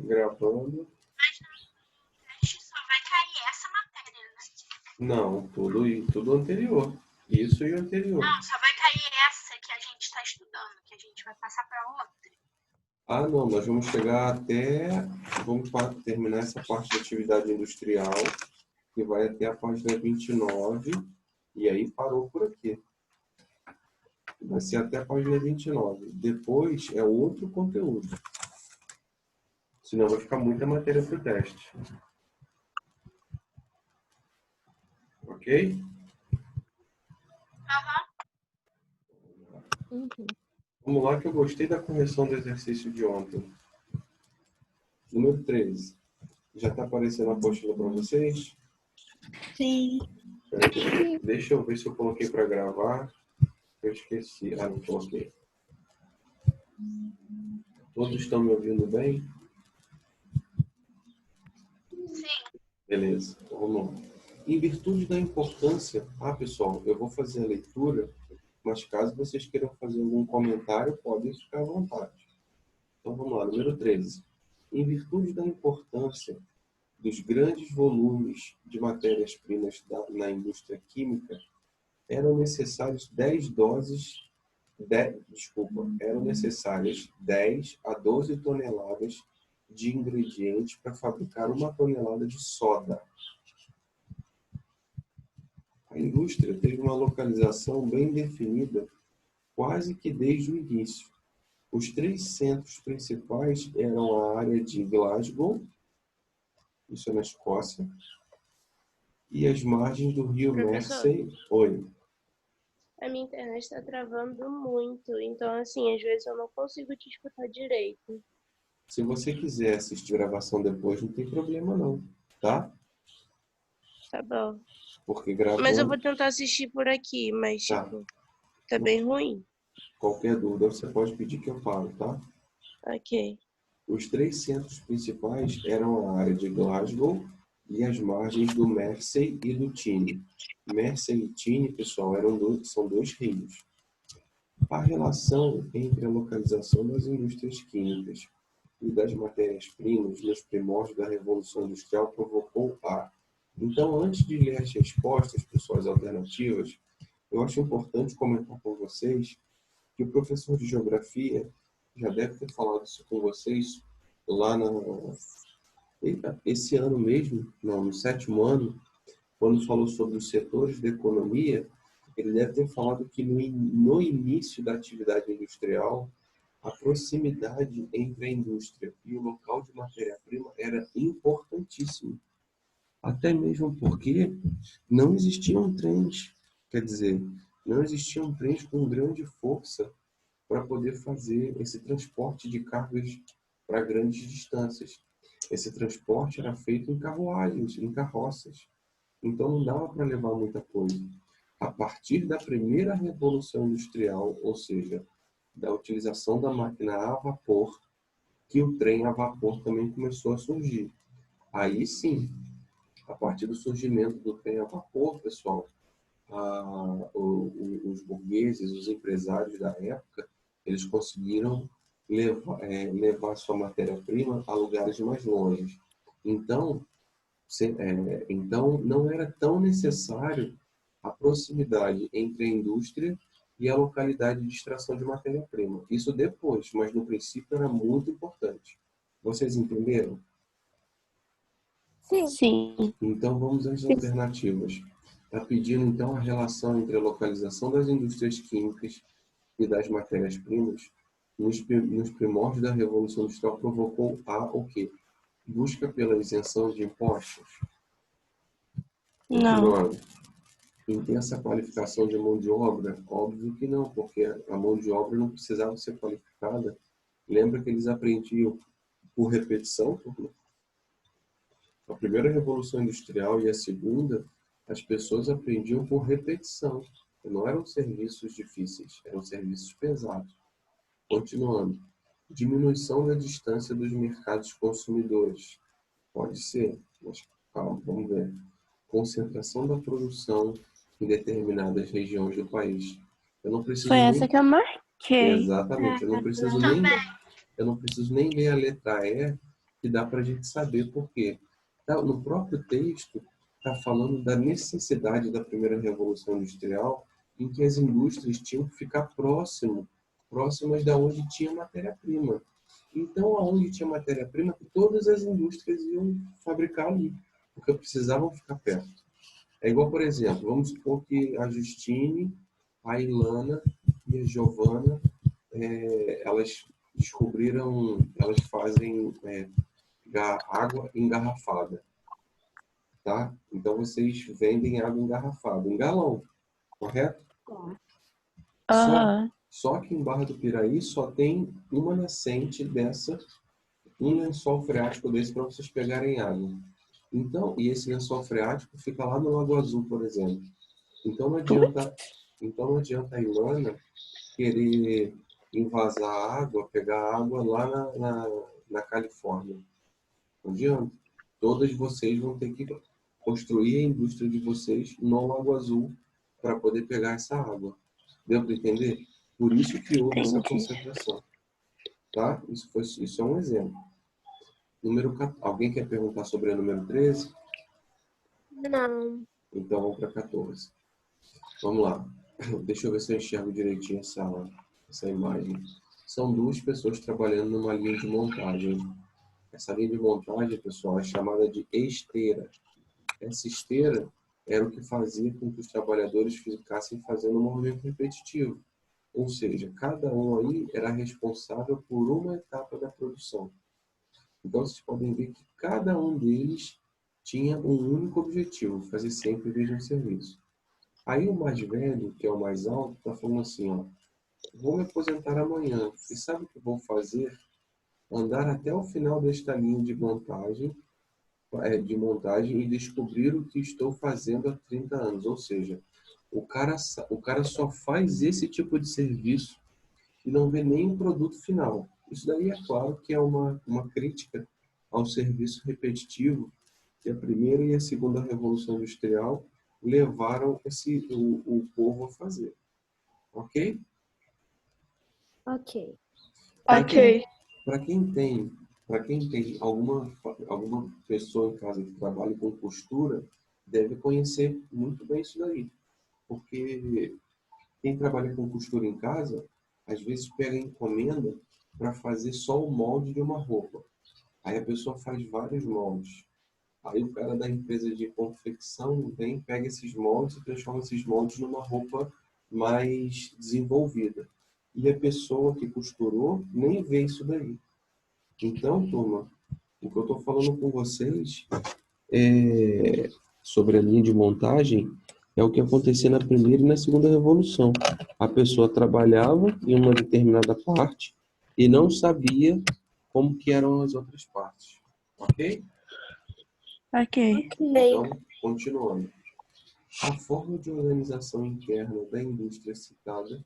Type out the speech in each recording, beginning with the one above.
Gravando. Mas no teste só vai cair essa matéria, né? Não, tudo anterior. Isso e o anterior. Não, só vai cair essa que a gente está estudando, que a gente vai passar para outra. Ah, não, nós vamos chegar até... Vamos terminar essa parte de atividade industrial, que vai até a página 29, e aí parou por aqui. Vai ser até a página 29. Depois é outro conteúdo. Senão vai ficar muita matéria para o teste. Ok? Vamos lá que eu gostei da correção do exercício de ontem. Número 13. Já está aparecendo a apostila para vocês? Sim. Deixa eu ver se eu coloquei para gravar. Eu esqueci. Ah, não coloquei. Todos estão me ouvindo bem? Sim. Beleza, então vamos lá. Em virtude da importância... Ah, pessoal, eu vou fazer a leitura, mas caso vocês queiram fazer algum comentário, podem ficar à vontade. Então vamos lá, número 13. Em virtude da importância dos grandes volumes de matérias-primas na indústria química, eram necessárias 10 a 12 toneladas de ingredientes para fabricar 1 tonelada de soda. A indústria teve uma localização bem definida quase que desde o início. Os 3 centros principais eram a área de Glasgow, isso é na Escócia, e as margens do rio Professor. Mersey. Oi. A minha internet está travando muito, então assim, às vezes eu não consigo te escutar direito. Se você quiser assistir gravação depois, não tem problema não, tá? Tá bom. Porque gravando... Mas eu vou tentar assistir por aqui, mas tipo, tá bem ruim. Qualquer dúvida você pode pedir que eu fale, tá? Ok. Os 3 centros principais eram a área de Glasgow e as margens do Mersey e do Tyne. Mersey e Tyne, pessoal, são 2 rios. A relação entre a localização das indústrias químicas e das matérias-primas nos primórdios da Revolução Industrial provocou a... Então, antes de ler as respostas, pessoal, as alternativas, eu acho importante comentar com vocês que o professor de Geografia já deve ter falado isso com vocês lá esse ano mesmo, no 7º ano, quando falou sobre os setores da economia, ele deve ter falado que no início da atividade industrial, a proximidade entre a indústria e o local de matéria-prima era importantíssima. Até mesmo porque não existiam trens, quer dizer, não existiam trens com grande força para poder fazer esse transporte de cargas para grandes distâncias. Esse transporte era feito em carruagens, em carroças. Então não dava para levar muita coisa. A partir da primeira revolução industrial, ou seja, da utilização da máquina a vapor, que o trem a vapor também começou a surgir. Aí sim, a partir do surgimento do trem a vapor, pessoal, os burgueses, os empresários da época, eles conseguiram levar sua matéria-prima a lugares mais longe. Então não era tão necessário a proximidade entre a indústria e a localidade de extração de matéria-prima. Isso depois, mas no princípio era muito importante. Vocês entenderam? Sim. Então vamos às alternativas. Está pedindo então a relação entre a localização das indústrias químicas e das matérias-primas nos primórdios da Revolução Industrial provocou o quê? Busca pela isenção de impostos? Continuando. Intensa qualificação de mão de obra? Óbvio que não, porque a mão de obra não precisava ser qualificada. Lembra que eles aprendiam por repetição? A primeira Revolução Industrial e a segunda, as pessoas aprendiam por repetição. Não eram serviços difíceis, eram serviços pesados. Continuando. Diminuição da distância dos mercados consumidores. Pode ser, mas calma, vamos ver. Concentração da produção em determinadas regiões do país. Eu não preciso Foi essa que eu marquei. Exatamente. Eu não preciso nem ler a letra E que dá para a gente saber por quê. Tá, no próprio texto, está falando da necessidade da primeira revolução industrial, em que as indústrias tinham que ficar próximas da onde tinha matéria-prima. Então, aonde tinha matéria-prima, todas as indústrias iam fabricar ali, porque precisavam ficar perto. É igual, por exemplo, vamos supor que a Justine, a Ilana e a Giovana, elas descobriram, elas fazem água engarrafada, tá? Então, vocês vendem água engarrafada, em galão, correto? Aham. Só que em Barra do Piraí só tem uma nascente dessa, um lençol freático desse para vocês pegarem água. Então, e esse lençol freático fica lá no Lago Azul, por exemplo. Então não adianta a Ilana querer invasar a água, pegar a água lá na Califórnia. Não adianta. Todas vocês vão ter que construir a indústria de vocês no Lago Azul para poder pegar essa água. Deu para entender? Por isso que houve essa concentração. Tá? Isso é um exemplo. Alguém quer perguntar sobre o número 13? Não. Então vamos para 14. Vamos lá. Deixa eu ver se eu enxergo direitinho essa imagem. São duas pessoas trabalhando numa linha de montagem. Essa linha de montagem, pessoal, é chamada de esteira. Essa esteira era o que fazia com que os trabalhadores ficassem fazendo um movimento repetitivo. Ou seja, cada um aí era responsável por uma etapa da produção. Então, vocês podem ver que cada um deles tinha um único objetivo, fazer sempre o mesmo serviço. Aí o mais velho, que é o mais alto, está falando assim, ó, vou me aposentar amanhã. E sabe o que vou fazer? Andar até o final desta linha de montagem e descobrir o que estou fazendo há 30 anos. Ou seja, o cara só faz esse tipo de serviço e não vê nem o produto final. Isso daí é claro que é uma crítica ao serviço repetitivo que a primeira e a segunda revolução industrial levaram o povo a fazer. Ok? Ok. Ok. Para quem tem alguma pessoa em casa que trabalha com costura, deve conhecer muito bem isso daí. Porque quem trabalha com costura em casa, às vezes pega encomenda para fazer só o molde de uma roupa. Aí a pessoa faz vários moldes. Aí o cara da empresa de confecção vem, pega esses moldes e transforma esses moldes numa roupa mais desenvolvida. E a pessoa que costurou nem vê isso daí. Então, turma, o que eu estou falando com vocês sobre a linha de montagem é o que acontecia na primeira e na segunda revolução. A pessoa trabalhava em uma determinada parte e não sabia como que eram as outras partes. Ok? Ok. Então, continuando. A forma de organização interna da indústria citada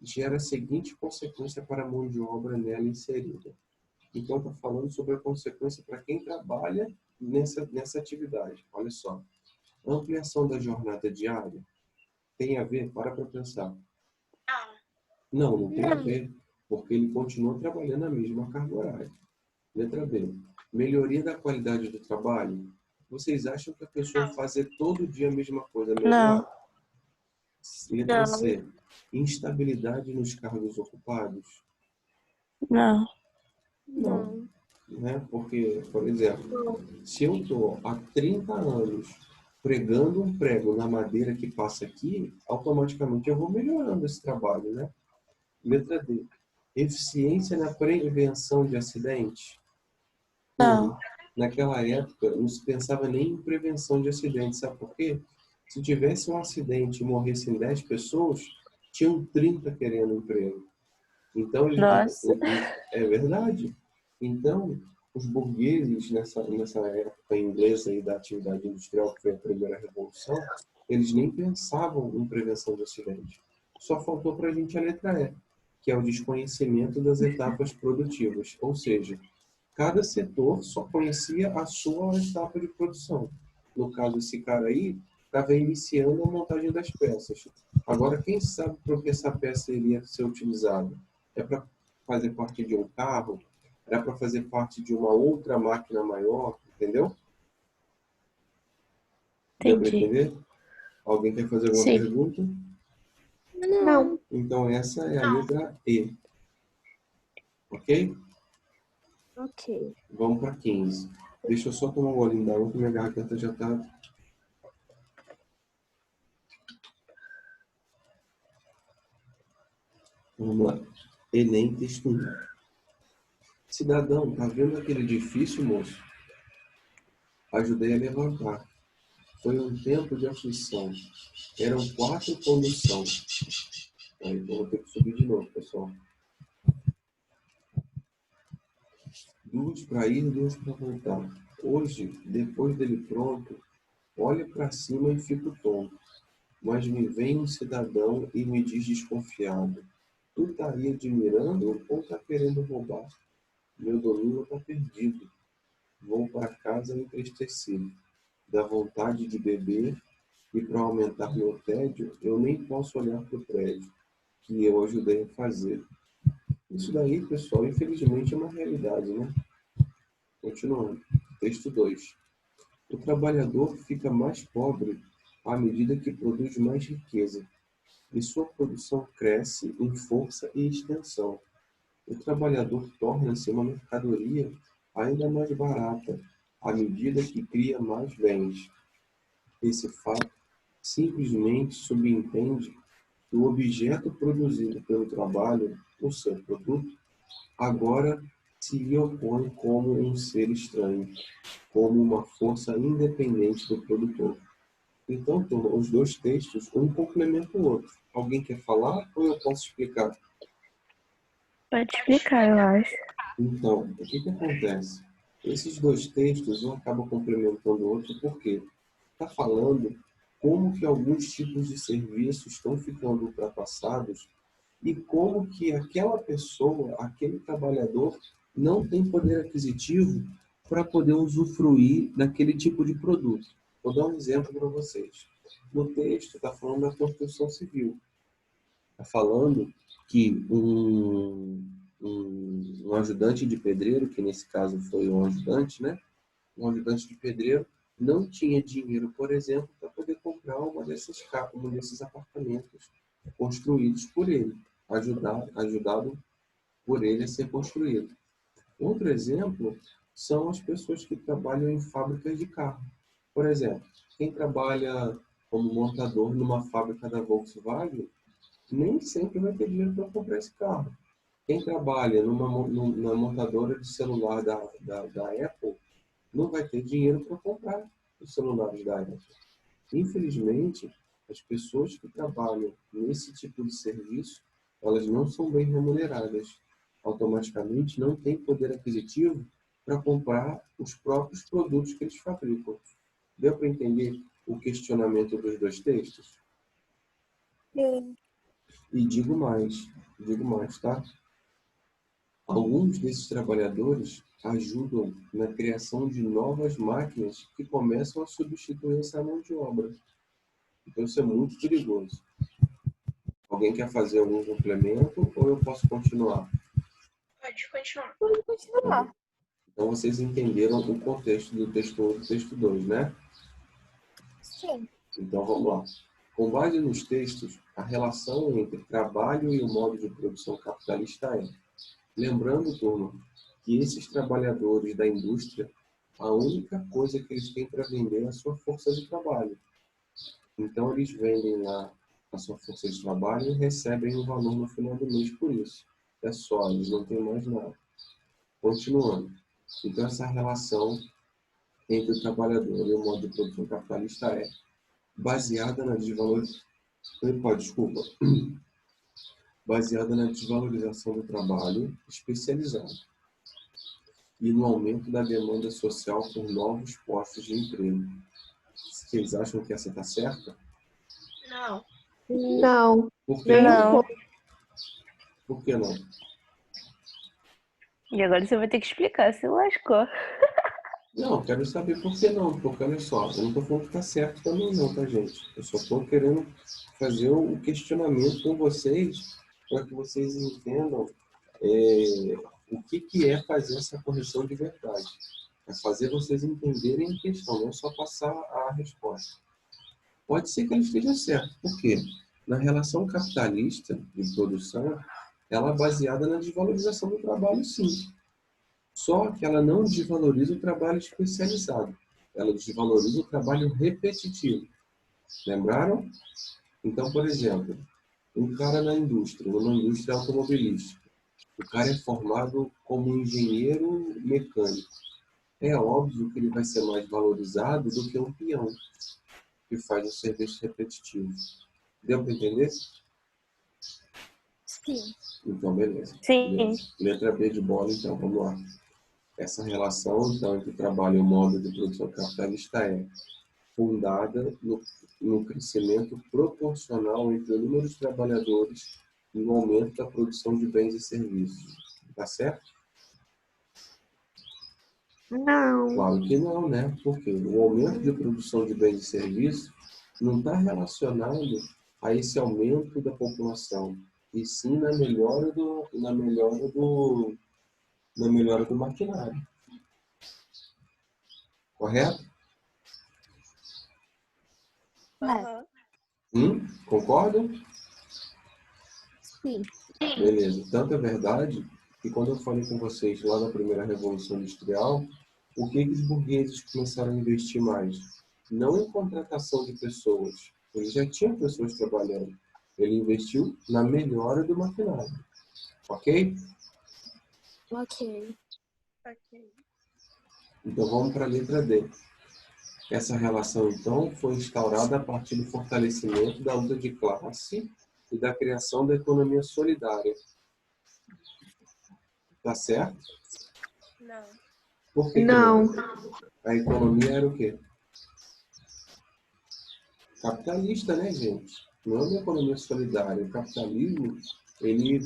gera a seguinte consequência para a mão de obra nela inserida. Então, está falando sobre a consequência para quem trabalha nessa atividade. Olha só. A ampliação da jornada diária tem a ver? Para pensar. Não tem a ver, porque ele continua trabalhando a mesma carga horária. Letra B. Melhoria da qualidade do trabalho. Vocês acham que a pessoa fazer todo dia a mesma coisa é melhor? Não. Letra C. Instabilidade nos cargos ocupados? Não. Não. Né? Porque, por exemplo, se eu estou há 30 anos pregando um prego na madeira que passa aqui, automaticamente eu vou melhorando esse trabalho, né? Letra D. Eficiência na prevenção de acidentes? Não. Naquela época, não se pensava nem em prevenção de acidentes. Sabe por quê? Se tivesse um acidente e morressem 10 pessoas, tinham 30 querendo emprego. Então, Nossa. é verdade. Então, os burgueses, nessa época inglesa aí da atividade industrial, que foi a primeira revolução, eles nem pensavam em prevenção de acidente. Só faltou para a gente a letra E, que é o desconhecimento das etapas produtivas. Ou seja, cada setor só conhecia a sua etapa de produção. No caso, esse cara aí estava iniciando a montagem das peças. Agora, quem sabe para que essa peça iria ser utilizada? É para fazer parte de um carro? era para fazer parte de uma outra máquina maior, entendeu? Deu para Entendi. entender? Alguém quer fazer alguma Sim. pergunta? Não. Então essa é a Não. letra E. Ok? Ok. Vamos para 15. Deixa eu só tomar um golinho d'água que minha garganta já está... Vamos lá. Enem, texto 1. Cidadão, tá vendo aquele edifício, moço? Ajudei a levantar. Foi um tempo de aflição. Eram 4 condução. Aí eu vou ter que subir de novo, pessoal. 2 para ir, 2 para voltar. Hoje, depois dele pronto, olho para cima e fico tonto. Mas me vem um cidadão e me diz desconfiado: tu tá aí admirando ou tá querendo roubar? Meu domingo tá perdido. Vou para casa entristecido. Dá vontade de beber e para aumentar meu tédio, eu nem posso olhar para o prédio que eu ajudei a fazer. Isso daí, pessoal, infelizmente é uma realidade, né? Continuando. Texto 2. O trabalhador fica mais pobre à medida que produz mais riqueza, e sua produção cresce em força e extensão. O trabalhador torna-se uma mercadoria ainda mais barata à medida que cria mais bens. Esse fato simplesmente subentende que o objeto produzido pelo trabalho, o seu produto, agora se lhe opõe como um ser estranho, como uma força independente do produtor. Então, turma, os dois textos, um complementa o outro. Alguém quer falar ou eu posso explicar? Pode explicar, eu acho. Então, o que acontece? Esses dois textos, um acaba complementando o outro, porque está falando como que alguns tipos de serviços estão ficando ultrapassados e como que aquela pessoa, aquele trabalhador, não tem poder aquisitivo para poder usufruir daquele tipo de produto. Vou dar um exemplo para vocês. No texto está falando da construção civil. Está falando que um ajudante de pedreiro, que nesse caso foi um ajudante, né? Um ajudante de pedreiro não tinha dinheiro, por exemplo, para poder comprar um desses apartamentos construídos por ele, ajudado por ele a ser construído. Outro exemplo são as pessoas que trabalham em fábricas de carro. Por exemplo, quem trabalha como montador numa fábrica da Volkswagen nem sempre vai ter dinheiro para comprar esse carro. Quem trabalha numa montadora de celular da Apple não vai ter dinheiro para comprar os celulares da Apple. Infelizmente, as pessoas que trabalham nesse tipo de serviço, elas não são bem remuneradas. Automaticamente não têm poder aquisitivo para comprar os próprios produtos que eles fabricam. Deu para entender o questionamento dos dois textos? E digo mais, tá? Alguns desses trabalhadores ajudam na criação de novas máquinas que começam a substituir essa mão de obra. Então isso é muito perigoso. Alguém quer fazer algum complemento ou eu posso continuar? Pode continuar. Pode continuar. Então vocês entenderam o contexto do texto 1 e do texto 2, né? Sim. Então vamos lá. Com base nos textos, a relação entre trabalho e o modo de produção capitalista é: lembrando, turma, que esses trabalhadores da indústria, a única coisa que eles têm para vender é a sua força de trabalho. Então, eles vendem lá a sua força de trabalho e recebem um valor no final do mês por isso. É só, eles não têm mais nada. Continuando. Então, essa relação entre o trabalhador e o modo de produção capitalista é baseada na desvalorização do trabalho especializado e no aumento da demanda social por novos postos de emprego. Vocês acham que essa está certa? Não. Não. Por que Não. Por que não? E agora você vai ter que explicar, se lascou. Não, quero saber por que não. Porque olha só, eu não estou falando que está certo também não, tá, gente? Eu só estou querendo fazer o questionamento com vocês para que vocês entendam o que é fazer essa correção de verdade. É fazer vocês entenderem a questão, não só passar a resposta. Pode ser que ele esteja certo. Por quê? Na relação capitalista de produção, ela é baseada na desvalorização do trabalho, sim. Só que ela não desvaloriza o trabalho especializado. Ela desvaloriza o trabalho repetitivo. Lembraram? Então, por exemplo, um cara numa indústria automobilística. O cara é formado como engenheiro mecânico. É óbvio que ele vai ser mais valorizado do que um peão que faz o serviço repetitivo. Deu para entender? Sim. Então, beleza. Sim. Letra B de bola, então, vamos lá. Essa relação, então, entre o trabalho e o modo de produção capitalista é fundada no crescimento proporcional entre o número de trabalhadores e o aumento da produção de bens e serviços. Tá certo? Não. Claro que não, né? Porque o aumento de produção de bens e serviços não está relacionado a esse aumento da população, e sim na melhora do maquinário. Correto? Aham. Concordam? Sim. Beleza. Tanto é verdade que quando eu falei com vocês lá na primeira Revolução Industrial, o que os burgueses começaram a investir mais? Não em contratação de pessoas. Eles já tinham pessoas trabalhando. Ele investiu na melhora do maquinário. Ok? Ok. Ok. Então vamos para a letra D. Essa relação, então, foi instaurada a partir do fortalecimento da luta de classe e da criação da economia solidária. Tá certo? Não. Por que Não. que não? A economia era o quê? Capitalista, né, gente? Não é uma economia solidária. O capitalismo, ele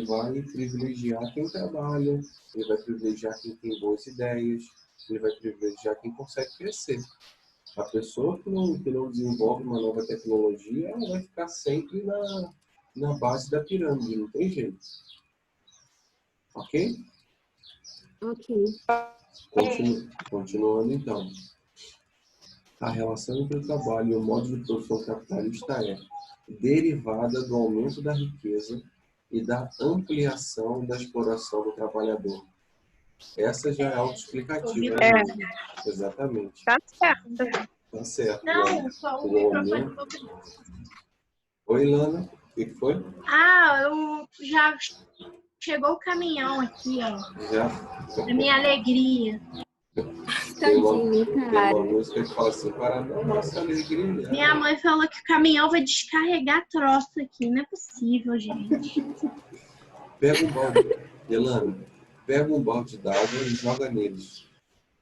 vai privilegiar quem trabalha, ele vai privilegiar quem tem boas ideias, ele vai privilegiar quem consegue crescer. A pessoa que não desenvolve uma nova tecnologia, ela vai ficar sempre na base da pirâmide, não tem jeito. Ok? Ok. Continuando, então. A relação entre o trabalho e o modo de produção capitalista é derivada do aumento da riqueza e da ampliação da exploração do trabalhador. Essa já é autoexplicativa, né? Exatamente. Tá certo. Tá certo. Não, só o O microfone aumento... ficou frio. Oi, Lana. O que foi? Eu já chegou o caminhão aqui, ó. Já Da minha alegria. tem uma cara. música que fala assim, para a nossa alegria. Minha mãe falou que o caminhão vai descarregar troço aqui. Não é possível, gente. Pega um balde, Elana, pega um balde d'água e joga neles.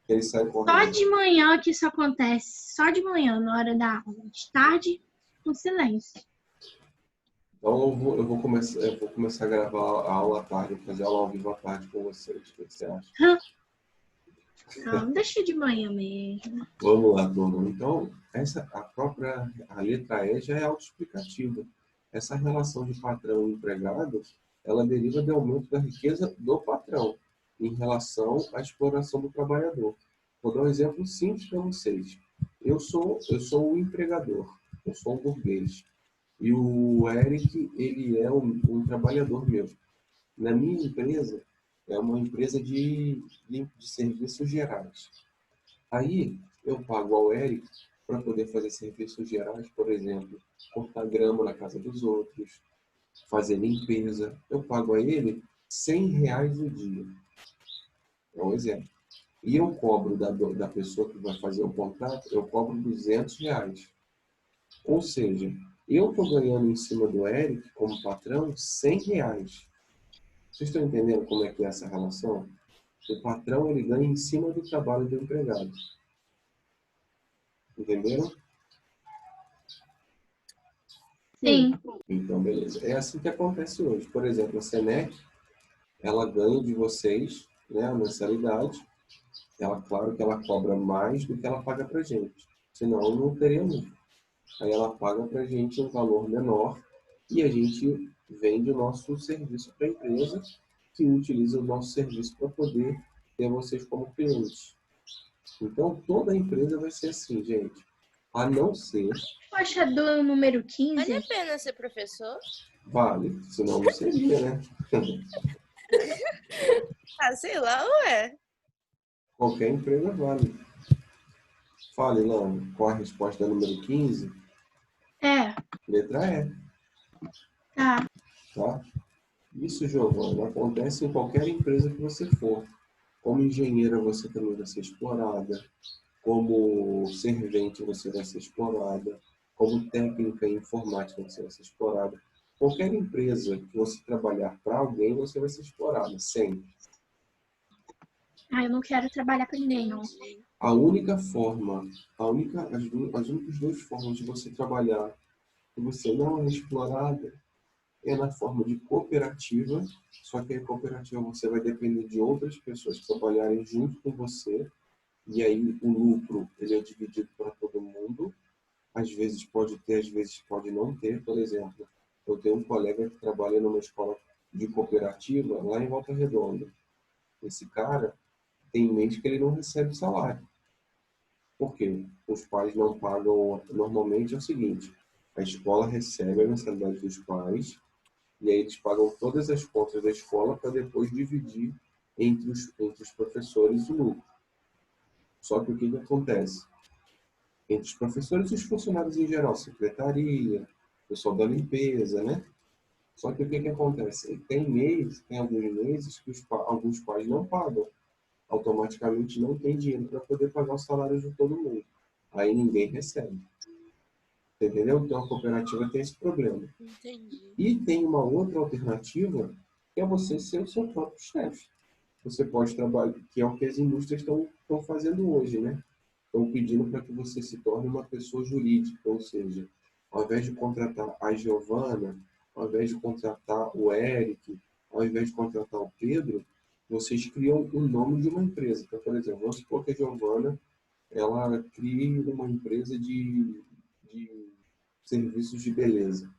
Eles saem Só correndo. de manhã que isso acontece. Só de manhã, na hora da aula. De tarde, com silêncio. Então eu vou começar a gravar a aula à tarde, fazer aula ao vivo à tarde com vocês. O que você acha? Não, deixa de manhã mesmo. Vamos lá, turma. Então, a letra E já é autoexplicativa. Essa relação de patrão e empregado, ela deriva do aumento da riqueza do patrão em relação à exploração do trabalhador. Vou dar um exemplo simples para vocês. Eu sou o empregador, eu sou um burguês. E o Eric, ele é um trabalhador meu. Na minha empresa, é uma empresa de serviços gerais. Aí, eu pago ao Eric para poder fazer serviços gerais, por exemplo, cortar grama na casa dos outros, fazer limpeza. Eu pago a ele R$ 100 no dia. É um exemplo. E eu cobro da pessoa que vai fazer o contrato, eu cobro R$ 200. Ou seja, eu estou ganhando em cima do Eric, como patrão, R$ 100. Vocês estão entendendo como é que é essa relação? O patrão, ele ganha em cima do trabalho do empregado. Entenderam? Sim. Então, beleza. É assim que acontece hoje. Por exemplo, a Senec, ela ganha de vocês, né, a mensalidade. Claro que ela cobra mais do que ela paga para gente. Senão, não teria muito. Aí ela paga para a gente um valor menor e a gente vende o nosso serviço para a empresa que utiliza o nosso serviço para poder ter vocês como clientes. Então, toda empresa vai ser assim, gente. A não ser, Poxa, do número Vale 15, a pena ser professor? vale, senão não seria, né? Ah, sei lá, ué. Qualquer empresa vale. Fale, Lana, qual a resposta da número 15? é, Letra E, tá. tá? Isso, Giovana, acontece em qualquer empresa que você for. Como engenheira, você também vai ser explorada. Como servente, você vai ser explorada. Como técnica em informática, você vai ser explorada. Qualquer empresa que você trabalhar para alguém, você vai ser explorada, sempre. Ah, eu não quero trabalhar para ninguém, não. Entendi. A única forma, as únicas duas formas de você trabalhar que você não é explorada é na forma de cooperativa, só que a cooperativa você vai depender de outras pessoas trabalharem junto com você, e aí o lucro ele é dividido para todo mundo, às vezes pode ter, às vezes pode não ter. Por exemplo, eu tenho um colega que trabalha numa escola de cooperativa lá em Volta Redonda. Esse cara tem mês que ele não recebe salário. Por quê? Os pais não pagam. Normalmente é o seguinte: a escola recebe a mensalidade dos pais e aí eles pagam todas as contas da escola para depois dividir entre os professores o lucro. Só que o que acontece? Entre os professores e os funcionários em geral, secretaria, pessoal da limpeza, né? Só que o que acontece? Tem alguns meses que alguns pais não pagam. Automaticamente não tem dinheiro para poder pagar os salários de todo mundo. Aí ninguém recebe. Entendeu? Então a cooperativa tem esse problema. Entendi. E tem uma outra alternativa, que é você ser o seu próprio chefe. Você pode trabalhar, que é o que as indústrias estão fazendo hoje, né? Estão pedindo para que você se torne uma pessoa jurídica, ou seja, ao invés de contratar a Giovana, ao invés de contratar o Eric, ao invés de contratar o Pedro, vocês criam o nome de uma empresa. Então, por exemplo, vamos supor que a Giovana ela crie uma empresa de serviços de beleza,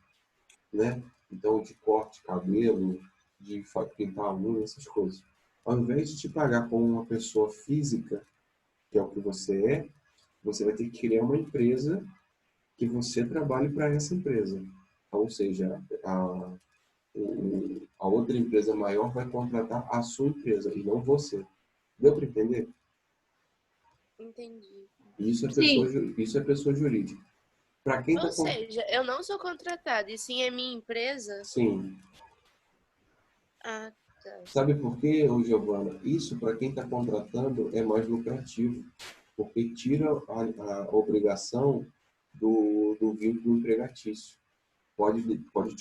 né? Então, de corte, cabelo, de pintar a unha, essas coisas. Ao invés de te pagar como uma pessoa física, que é o que você vai ter que criar uma empresa que você trabalhe para essa empresa. Então, ou seja, a outra empresa maior vai contratar a sua empresa e não você. Deu para entender? Entendi. Sim. Isso é pessoa jurídica. Para quem Ou está com... seja, eu não sou contratada, e sim é minha empresa? Sim. Ah, tá. Sabe por quê, ô Giovana? Isso, para quem está contratando, é mais lucrativo, porque tira a obrigação do vínculo empregatício. Pode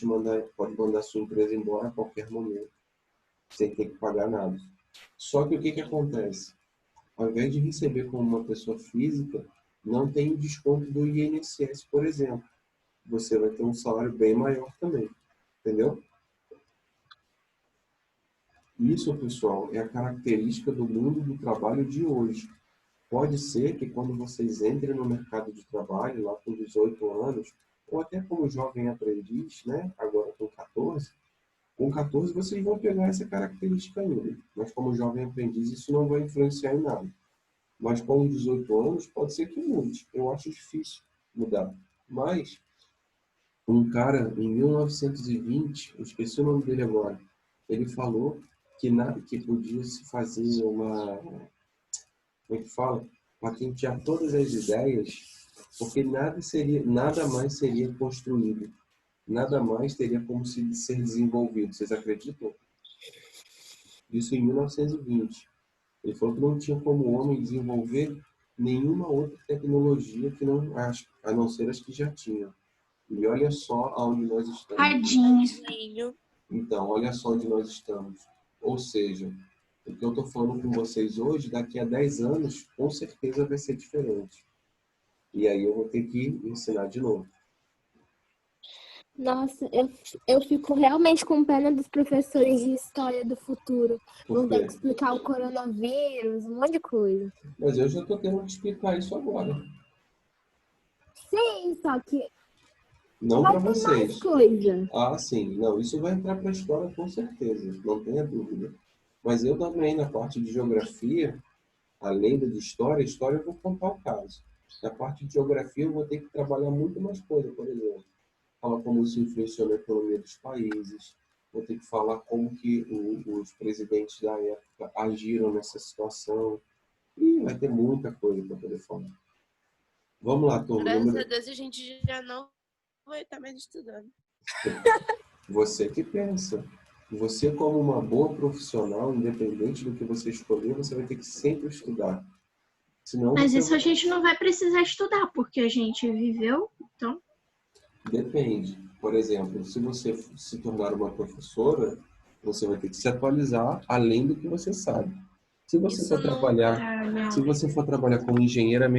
mandar sua empresa embora a qualquer momento, sem ter que pagar nada. Só que o que acontece? Ao invés de receber como uma pessoa física, não tem o desconto do INSS, por exemplo. Você vai ter um salário bem maior também. Entendeu? Isso, pessoal, é a característica do mundo do trabalho de hoje. Pode ser que quando vocês entrem no mercado de trabalho, lá com 18 anos, ou até como jovem aprendiz, né? Agora com 14 vocês vão pegar essa característica ainda. Mas como jovem aprendiz, isso não vai influenciar em nada. Mas com 18 anos, pode ser que mude. Eu acho difícil mudar. Mas um cara, em 1920, eu esqueci o nome dele agora, ele falou que podia se fazer uma... Como é que fala? Patentear todas as ideias, porque nada mais seria construído. Nada mais teria como ser desenvolvido. Vocês acreditam? Isso em 1920. Ele falou que não tinha como o homem desenvolver nenhuma outra tecnologia que não, a não ser as que já tinham. E olha só aonde nós estamos. Tadinho. Tadinho. Então, olha só onde nós estamos. Ou seja, o que eu estou falando com vocês hoje, daqui a 10 anos, com certeza vai ser diferente. E aí eu vou ter que ensinar de novo. Nossa, eu fico realmente com pena dos professores de história do futuro. Por Vão ter quê? que explicar o coronavírus, um monte de coisa. Mas eu já estou tendo que explicar isso agora. Sim, só que Não para Vai ter mais vocês. coisa. Ah, sim. Não, isso vai entrar para a história com certeza, não tenha dúvida. Mas eu também, na parte de geografia, além da de história eu vou contar o caso. Na parte de geografia, eu vou ter que trabalhar muito mais coisa, por exemplo. Falar como isso influenciou na economia dos países, vou ter que falar como que os presidentes da época agiram nessa situação. E vai ter muita coisa para poder falar. Vamos lá, turma. Graças a Deus a gente já não vai estar mais estudando. Você que pensa. Você, como uma boa profissional, independente do que você escolher, você vai ter que sempre estudar. Senão Mas você isso a gente não vai precisar estudar, porque a gente viveu, então. depende. Por exemplo, se você se tornar uma professora, você vai ter que se atualizar além do que você sabe. Se você Isso for trabalhar, se não. você for trabalhar como engenheira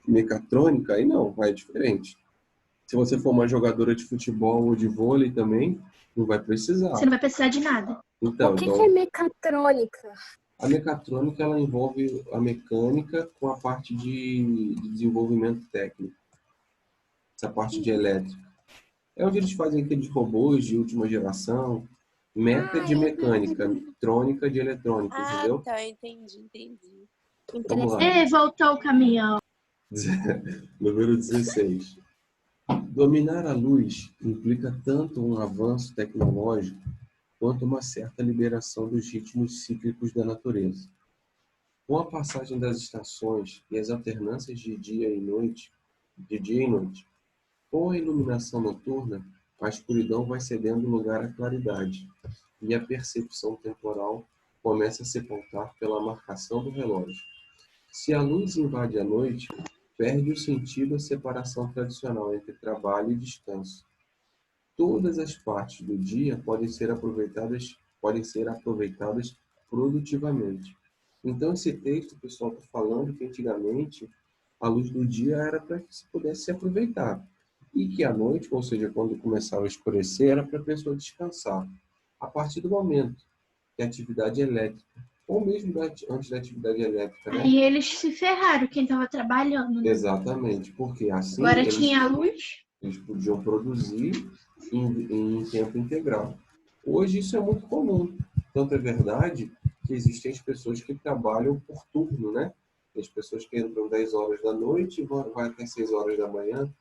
mecatrônica, aí não, vai diferente. Se você for uma jogadora de futebol ou de vôlei também, não vai precisar. Você não vai precisar de nada. Então, O que é mecatrônica? a mecatrônica ela envolve a mecânica com a parte de desenvolvimento técnico, essa parte de elétrica. É onde eles fazem aqueles robôs de última geração, meca de mecânica, trônica de eletrônica, Ah, entendeu? tá, entendi. Vamos lá. Voltou o caminhão. Número 16. Dominar a luz implica tanto um avanço tecnológico quanto uma certa liberação dos ritmos cíclicos da natureza. Com a passagem das estações e as alternâncias de dia e noite, com a iluminação noturna, a escuridão vai cedendo lugar à claridade, e a percepção temporal começa a se pautar pela marcação do relógio. Se a luz invade a noite, perde o sentido a separação tradicional entre trabalho e descanso. Todas as partes do dia podem ser aproveitadas produtivamente. Então, esse texto, o pessoal está falando que antigamente a luz do dia era para que se pudesse se aproveitar. E que à noite, ou seja, quando começava a escurecer, era para a pessoa descansar. A partir do momento que a atividade elétrica, ou mesmo antes da atividade elétrica, né? Aí eles se ferraram, quem estava trabalhando, né? Exatamente, porque assim Agora tinha luz. eles podiam produzir em tempo integral. Hoje isso é muito comum. Tanto é verdade que existem as pessoas que trabalham por turno, né? Tem as pessoas que entram 10 horas da noite e vão até 6 horas da manhã.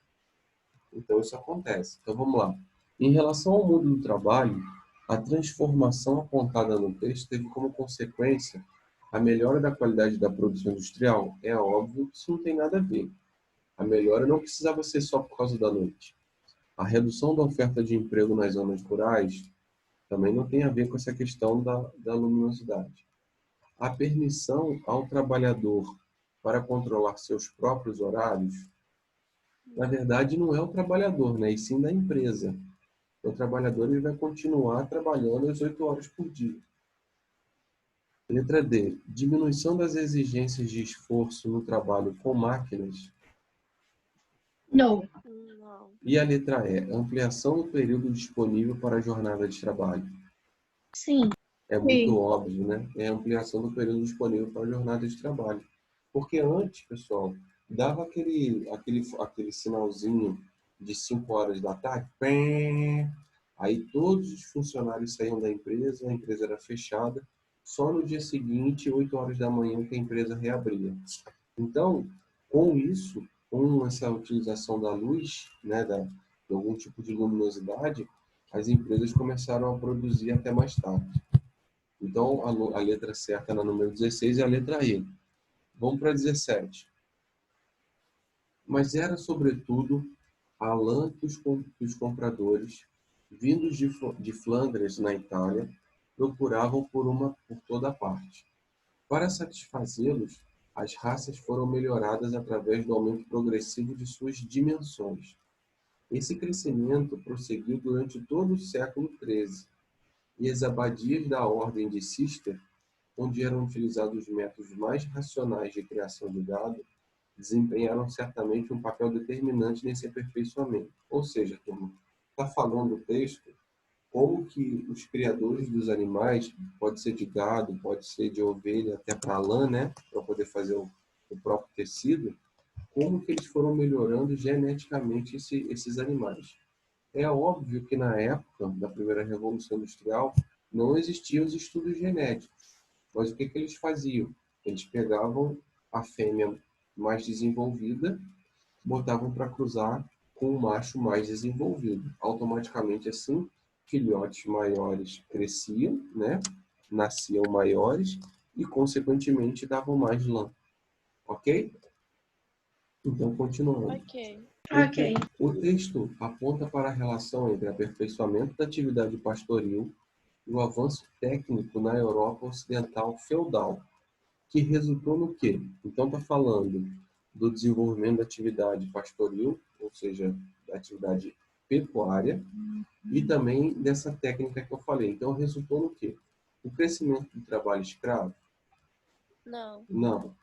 Então isso acontece. Então vamos lá. Em relação ao mundo do trabalho, a transformação apontada no texto teve como consequência a melhora da qualidade da produção industrial. É óbvio que isso não tem nada a ver. A melhora não precisava ser só por causa da noite. A redução da oferta de emprego nas zonas rurais também não tem a ver com essa questão da luminosidade. A permissão ao trabalhador para controlar seus próprios horários, na verdade, não é o trabalhador, né? E sim da empresa. O trabalhador ele vai continuar trabalhando às 8 horas por dia. Letra D. Diminuição das exigências de esforço no trabalho com máquinas. Não. Não. E a letra E. Ampliação do período disponível para a jornada de trabalho. Sim. É muito óbvio, né? É a ampliação do período disponível para a jornada de trabalho. Porque antes, pessoal, dava aquele sinalzinho de 5 horas da tarde, pé, aí todos os funcionários saíam da empresa, a empresa era fechada, só no dia seguinte, 8 horas da manhã, que a empresa reabria. Então, com isso, com essa utilização da luz, né, de algum tipo de luminosidade, as empresas começaram a produzir até mais tarde. Então, a letra certa na número 16 é a letra E. Vamos para 17. Mas era, sobretudo, a lã que os compradores, vindos de Flandres, na Itália, procuravam por toda parte. Para satisfazê-los, as raças foram melhoradas através do aumento progressivo de suas dimensões. Esse crescimento prosseguiu durante todo o século XIII, e as abadias da ordem de Cister, onde eram utilizados métodos mais racionais de criação de gado, desempenharam certamente um papel determinante nesse aperfeiçoamento. Ou seja, turma, está falando o texto como que os criadores dos animais, pode ser de gado, pode ser de ovelha, até para lã, né, para poder fazer o próprio tecido, como que eles foram melhorando geneticamente esses animais. É óbvio que na época da primeira Revolução Industrial não existiam os estudos genéticos, mas o que que eles faziam? Eles pegavam a fêmea mais desenvolvida, botavam para cruzar com o macho mais desenvolvido. Automaticamente, assim, filhotes maiores cresciam, né? Nasciam maiores e, consequentemente, davam mais lã. Ok? Então, continuando. Ok. Ok. O texto aponta para a relação entre o aperfeiçoamento da atividade pastoril e o avanço técnico na Europa Ocidental feudal, que resultou no quê? Então, está falando do desenvolvimento da atividade pastoril, ou seja, da atividade pecuária, e também dessa técnica que eu falei. Então, resultou no quê? O crescimento do trabalho escravo? Não. Não.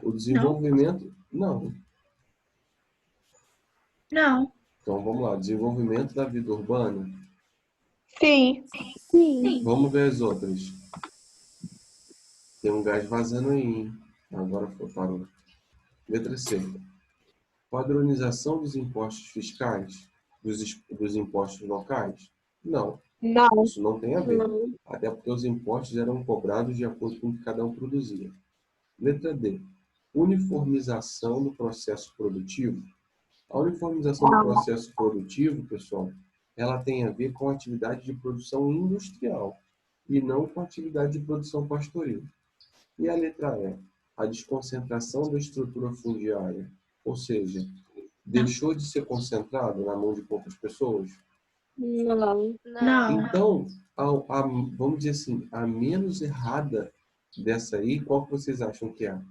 O Não? desenvolvimento? Não. Não. Então, vamos lá. Desenvolvimento da vida urbana? Sim. Sim. Vamos ver as outras. Tem um gás vazando aí, hein? Agora parou. Letra C. Padronização dos impostos fiscais, dos impostos locais? Não, Não. isso não tem a ver. Não. Até porque os impostos eram cobrados de acordo com o que cada um produzia. Letra D. Uniformização do processo produtivo. A uniformização do processo produtivo, pessoal, ela tem a ver com a atividade de produção industrial e não com a atividade de produção pastoril. E a letra E. A desconcentração da estrutura fundiária, ou seja, deixou de ser concentrado na mão de poucas pessoas? Não. Não. Então, vamos dizer assim, a menos errada dessa aí, qual que vocês acham que é?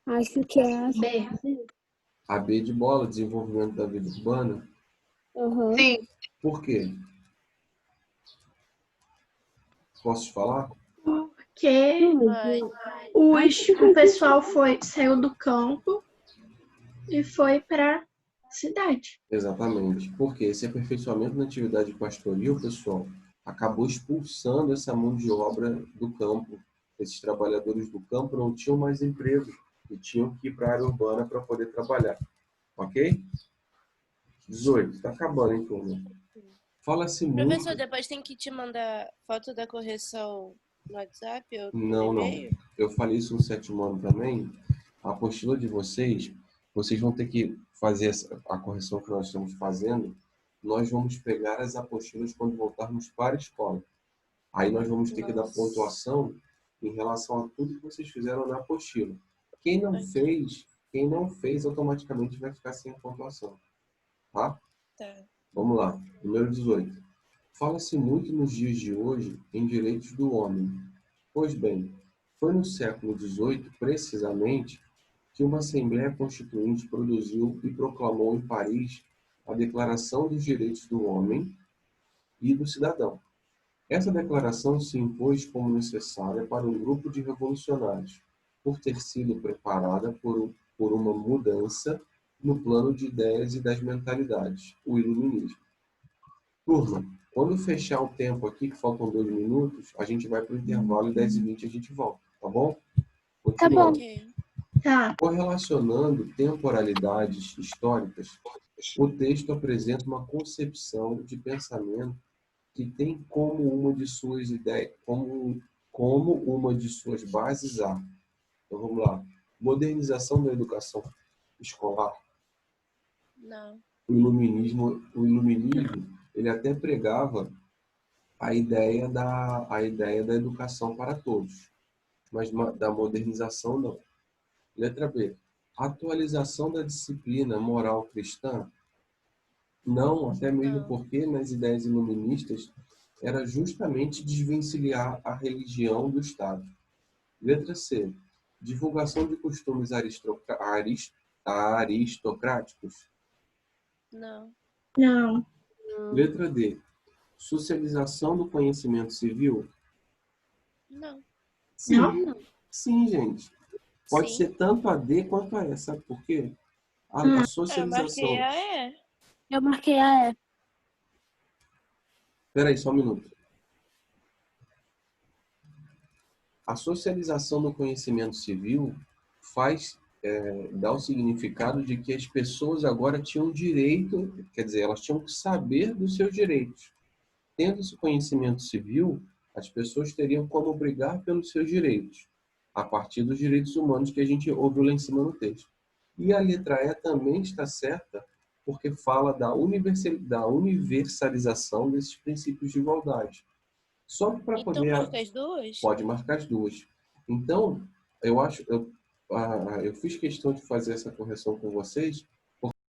Acho que é. B. A B de bola, desenvolvimento da vida urbana. Aham. Sim. Por quê? Posso te falar? Porque Vai. o pessoal saiu do campo e foi para cidade. Exatamente. Porque esse aperfeiçoamento na atividade pastoril, pessoal, acabou expulsando essa mão de obra do campo. Esses trabalhadores do campo não tinham mais emprego e tinham que ir para a área urbana para poder trabalhar. Ok? 18. Está acabando, hein, turma? Fala-se muito... Professor, depois tem que te mandar foto da correção no WhatsApp ou no Não, não. e-mail? Eu falei isso no 7º ano também. A apostila de vocês, vocês vão ter que fazer a correção que nós estamos fazendo. Nós vamos pegar as apostilas quando voltarmos para a escola. Aí nós vamos ter que dar pontuação em relação a tudo que vocês fizeram na apostila. Quem não fez, automaticamente vai ficar sem a pontuação. Tá? Tá. Vamos lá. Número 18. Fala-se muito nos dias de hoje em direitos do homem. Pois bem, foi no século XVIII, precisamente, que uma Assembleia Constituinte produziu e proclamou em Paris a Declaração dos Direitos do Homem e do Cidadão. Essa declaração se impôs como necessária para um grupo de revolucionários, por ter sido preparada por uma mudança no plano de ideias e das mentalidades, o iluminismo. Turma, quando fechar o tempo aqui, que faltam 2 minutos, a gente vai para o intervalo e 10h20 a gente volta, tá bom? Tá bom. Continuando. Ok. Tá. Correlacionando temporalidades históricas, o texto apresenta uma concepção de pensamento que tem como uma de suas ideias, como uma de suas bases a, então vamos lá, modernização da educação escolar. Não. O iluminismo, ele até pregava a ideia da educação para todos, mas da modernização não. Letra B. Atualização da disciplina moral cristã? Não, até mesmo Não. porque nas ideias iluministas era justamente desvencilhar a religião do Estado. Letra C. Divulgação de costumes aristocráticos? Não. Não. Letra D. Socialização do conhecimento civil? Não. Sim. Não? Sim, gente. Pode Sim. ser tanto a D quanto a E, sabe por quê? A Eu marquei socialização... a E. Eu marquei a E. Espera aí, só um minuto. A socialização do conhecimento civil faz dá o significado de que as pessoas agora tinham direito, quer dizer, elas tinham que saber dos seus direitos. Tendo esse conhecimento civil, as pessoas teriam como brigar pelos seus direitos, a partir dos direitos humanos que a gente ouviu lá em cima no texto. E a letra E também está certa, porque fala da universalização desses princípios de igualdade. Só que para Então poder... marca as duas? Pode marcar as duas. Então, eu fiz questão de fazer essa correção com vocês,